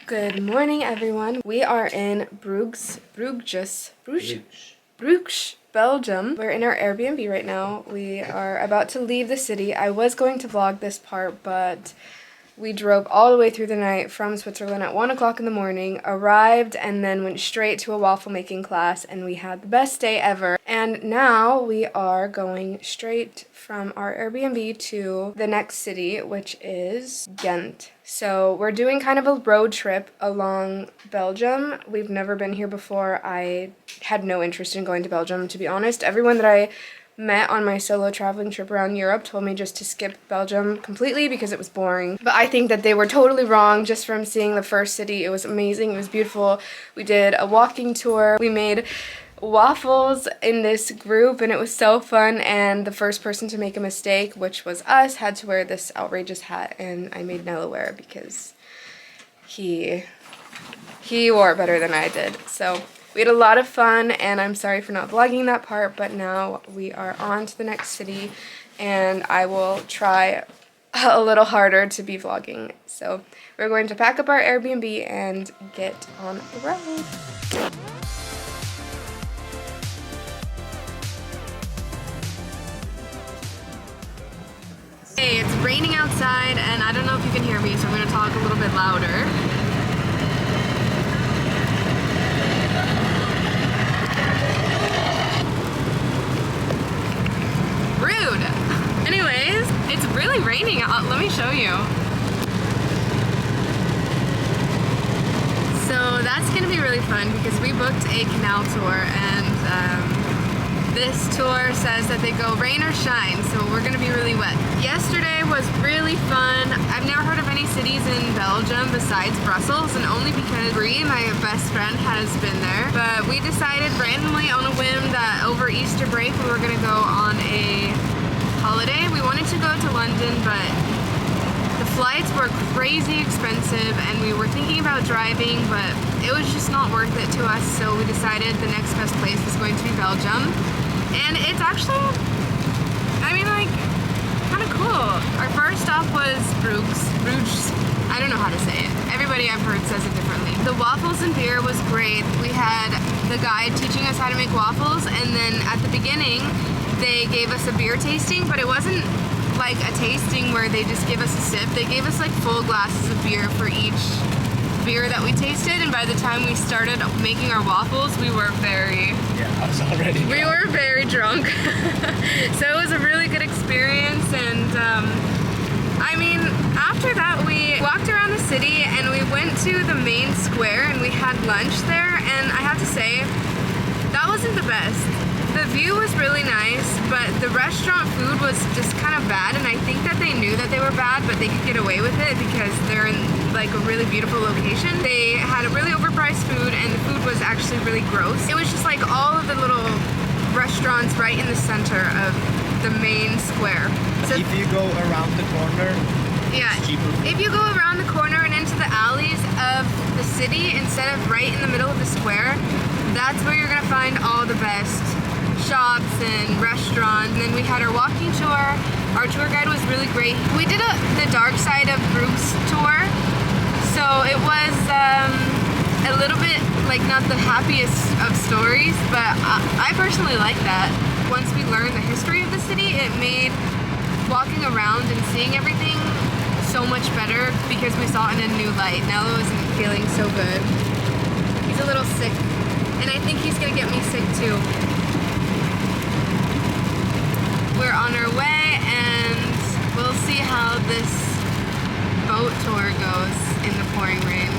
Good morning, everyone. We are in Bruges, Belgium. We're in our Airbnb right now. We are about to leave the city. I was going to vlog this part, but we drove all the way through the night from Switzerland at 1 o'clock in the morning, arrived, and then went straight to a waffle making class, and we had the best day ever. And now we are going straight from our Airbnb to the next city, which is Ghent. So we're doing kind of a road trip along Belgium. We've never been here before. I had no interest in going to Belgium, to be honest. Everyone that I met on my solo traveling trip around Europe told me just to skip Belgium completely because it was boring. But I think that they were totally wrong just from seeing the first city. It was amazing. It was beautiful. We did a walking tour. We made waffles in this group and it was so fun, and the first person to make a mistake, which was us, had to wear this outrageous hat, and I made Nella wear it because he wore it better than I did. So we had a lot of fun, and I'm sorry for not vlogging that part, but now we are on to the next city, and I will try a little harder to be vlogging. So we're going to pack up our Airbnb and get on the road. Hey, it's raining outside, and I don't know if you can hear me, so I'm going to talk a little bit louder. Rude. Anyways, it's really raining out. Let me show you. So that's gonna be really fun because we booked a canal tour, and this tour says that they go rain or shine, so we're gonna be really wet. Yesterday was really fun. I've never heard of any cities in Belgium besides Brussels, and only because Brie, my best friend, has been there. But we decided randomly on a whim that over Easter break we were gonna go on a holiday. We wanted to go to London, but the flights were crazy expensive, and we were thinking about driving, but it was just not worth it to us, so we decided the next best place was going to be Belgium. And it's actually, I mean, like, kind of cool. Our first stop was Bruges. I don't know how to say it. Everybody I've heard says it differently. The waffles and beer was great. We had the guide teaching us how to make waffles, and then at the beginning, they gave us a beer tasting, but it wasn't like a tasting where they just give us a sip. They gave us like full glasses of beer for each beer that we tasted, and by the time we started making our waffles, we were very drunk. So it was a really good experience, and I mean, after that we walked around the city and we went to the main square and we had lunch there, and I have to say that wasn't the best. The view was really nice, but the restaurant food was just kind of bad, and I think that they knew that they were bad, but they could get away with it because they're in like a really beautiful location. They had a really overpriced food, and the food was actually really gross. It was just like all of the little restaurants right in the center of the main square. So if you go around the corner, yeah, it's cheaper. If you go around the corner and into the alleys of the city instead of right in the middle of the square, that's where you're gonna find all the best shops and restaurants. And then we had our walking tour. Our tour guide was really great. We did the dark side of Bruges tour, so it was a little bit like not the happiest of stories, but I personally like that. Once we learned the history of the city, it made walking around and seeing everything so much better because we saw it in a new light. Nella wasn't feeling so good. He's a little sick, and I think he's gonna get me sick too. We're on our way, and we'll see how this boat tour goes in the pouring rain.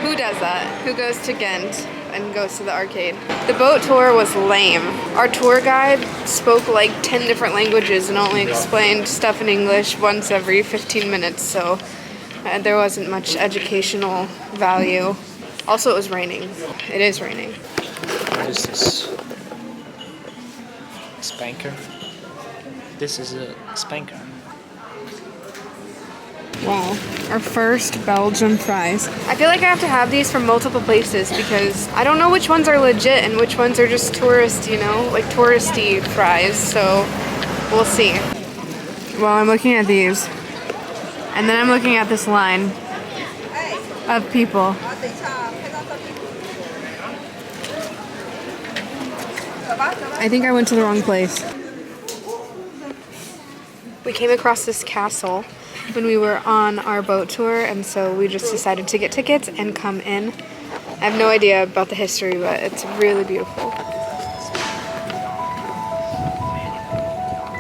Who does that? Who goes to Ghent? and goes to the arcade. The boat tour was lame. Our tour guide spoke like 10 different languages and only explained stuff in English once every 15 minutes, so there wasn't much educational value. Also, it was raining. It is raining. What is this? Spanker? This is a spanker. Wow. Our first Belgian fries. I feel like I have to have these from multiple places because I don't know which ones are legit and which ones are just tourist, you know, like touristy fries, so we'll see. Well, I'm looking at these. And then I'm looking at this line of people. I think I went to the wrong place. We came across this castle when we were on our boat tour, and so we just decided to get tickets and come in. I have no idea about the history, but it's really beautiful.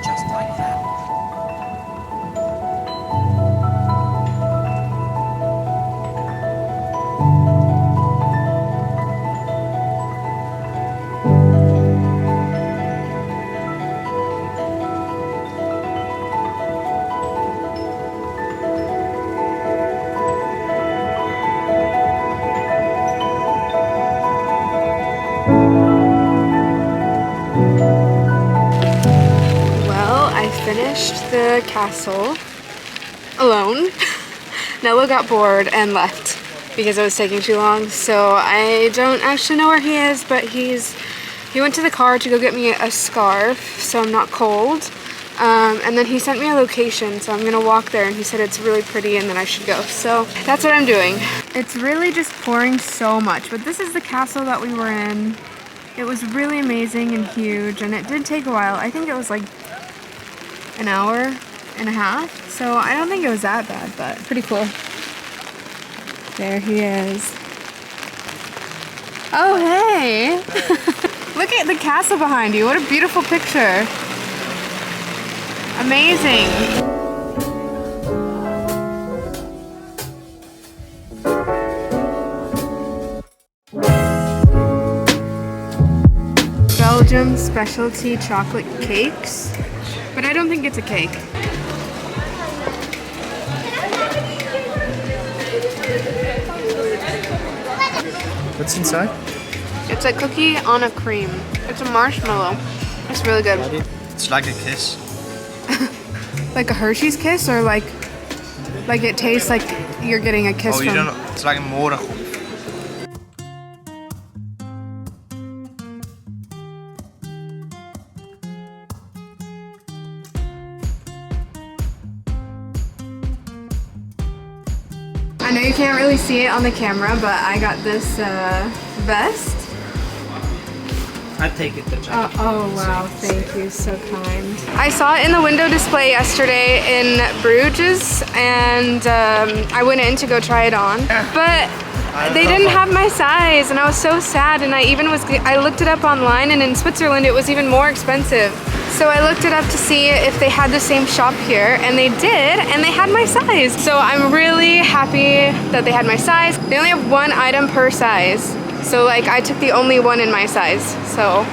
Just like that. Finished the castle alone. Nello got bored and left because it was taking too long, so I don't actually know where he is, but he went to the car to go get me a scarf so I'm not cold, and then he sent me a location, so I'm gonna walk there, and he said it's really pretty and that I should go, so that's what I'm doing. It's really just pouring so much, but this is the castle that we were in. It was really amazing and huge, and it did take a while. I think it was like an hour and a half, so I don't think it was that bad, but pretty cool. There he is. Oh, hey! Look at the castle behind you. What a beautiful picture. Amazing. Belgium specialty chocolate cakes. But I don't think it's a cake. What's inside? It's a cookie on a cream. It's a marshmallow. It's really good. It's like a kiss. Like a Hershey's kiss, or like it tastes like you're getting a kiss Oh, you from... don't know. It's like a morgel. I know you can't really see it on the camera, but I got this vest. I take it. Oh wow, thank you, so kind. I saw it in the window display yesterday in Bruges, and I went in to go try it on, but they didn't have my size, and I was so sad, and I looked it up online, and in Switzerland it was even more expensive. So I looked it up to see if they had the same shop here, and they did, and they had my size. So I'm really happy that they had my size. They only have one item per size. So like I took the only one in my size, so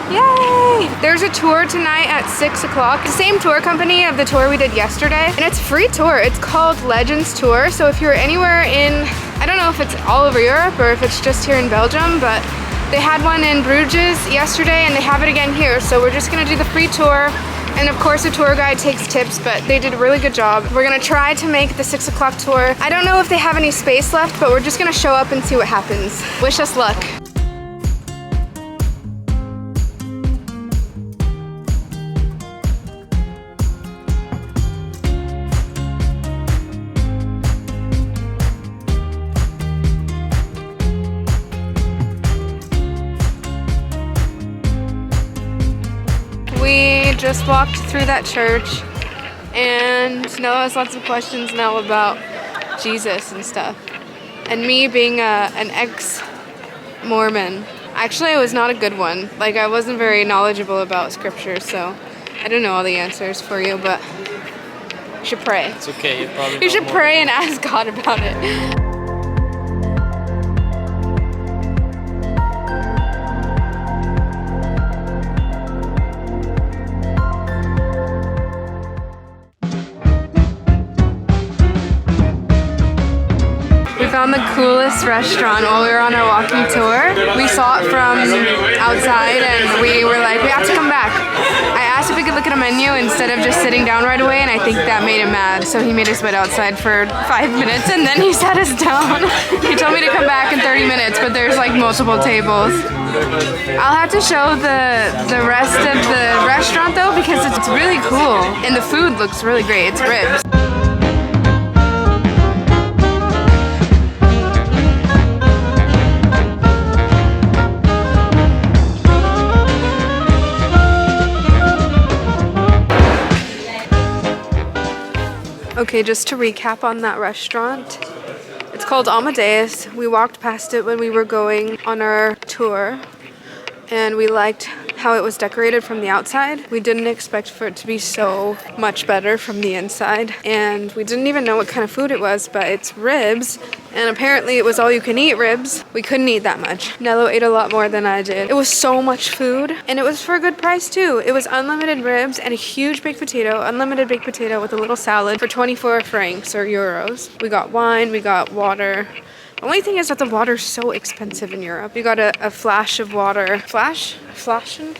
yay! There's a tour tonight at 6 o'clock. The same tour company of the tour we did yesterday, and it's a free tour. It's called Legends Tour, so if you're anywhere in, I don't know if it's all over Europe or if it's just here in Belgium, but they had one in Bruges yesterday and they have it again here, so we're just gonna do the free tour. And of course the tour guide takes tips, but they did a really good job. We're gonna try to make the 6 o'clock tour. I don't know if they have any space left, but we're just gonna show up and see what happens. Wish us luck. We just walked through that church, and Noah has lots of questions now about Jesus and stuff. And me being an ex-Mormon, actually I was not a good one. Like, I wasn't very knowledgeable about scripture, so I don't know all the answers for you, but you should pray. It's okay. You should pray and ask God about it. found the coolest restaurant while we were on our walking tour. We saw it from outside and we were like, we have to come back. I asked if we could look at a menu instead of just sitting down right away, and I think that made him mad. So he made us wait outside for 5 minutes and then he sat us down. He told me to come back in 30 minutes, but there's like multiple tables. I'll have to show the rest of the restaurant though, because it's really cool and the food looks really great. It's ribs. Okay, just to recap on that restaurant. It's called Amadeus. We walked past it when we were going on our tour and we liked how it was decorated from the outside. We didn't expect for it to be so much better from the inside, and we didn't even know what kind of food it was, but it's ribs, and apparently it was all you can eat ribs. We couldn't eat that much. Nello ate a lot more than I did. It was so much food, and it was for a good price too. It was unlimited ribs and a huge baked potato, unlimited baked potato with a little salad for 24 francs or euros. We got wine, we got water. The only thing is that the water's so expensive in Europe. We got a flash of water. Flaschen?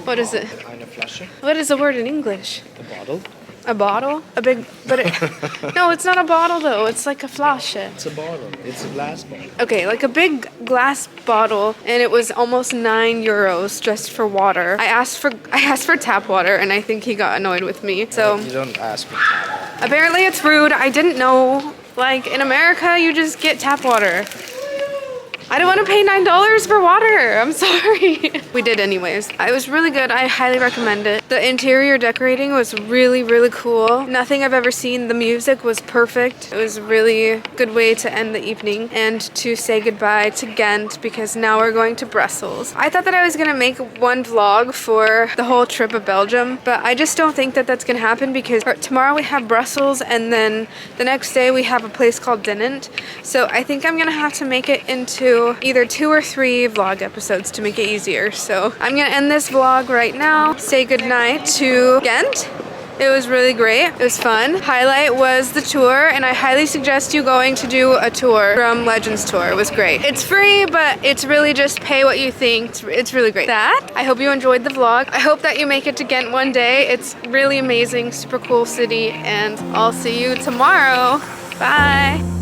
What is it? Eine Flasche. What is the word in English? A bottle. A bottle? A big, but it, no, it's not a bottle though. It's like a flasche. It's a bottle. It's a glass bottle. Okay, like a big glass bottle, and it was almost 9 euros just for water. I asked for tap water, and I think he got annoyed with me. So You don't ask for tap water. apparently it's rude. I didn't know. Like in America, you just get tap water. I don't want to pay $9 for water. I'm sorry. We did anyways. It was really good. I highly recommend it. The interior decorating was really, really cool. Nothing I've ever seen. The music was perfect. It was a really good way to end the evening and to say goodbye to Ghent, because now we're going to Brussels. I thought that I was gonna make one vlog for the whole trip of Belgium, but I just don't think that that's gonna happen, because tomorrow we have Brussels and then the next day we have a place called Ghent. So I think I'm gonna have to make it into either 2 or 3 vlog episodes to make it easier. So I'm gonna end this vlog right now. Say goodnight to Ghent. It was really great. It was fun. Highlight was the tour, and I highly suggest you going to do a tour from Legends Tour. It was great. It's free, but it's really just pay what you think. It's really great. I hope you enjoyed the vlog. I hope that you make it to Ghent one day. It's really amazing, super cool city, and I'll see you tomorrow. Bye.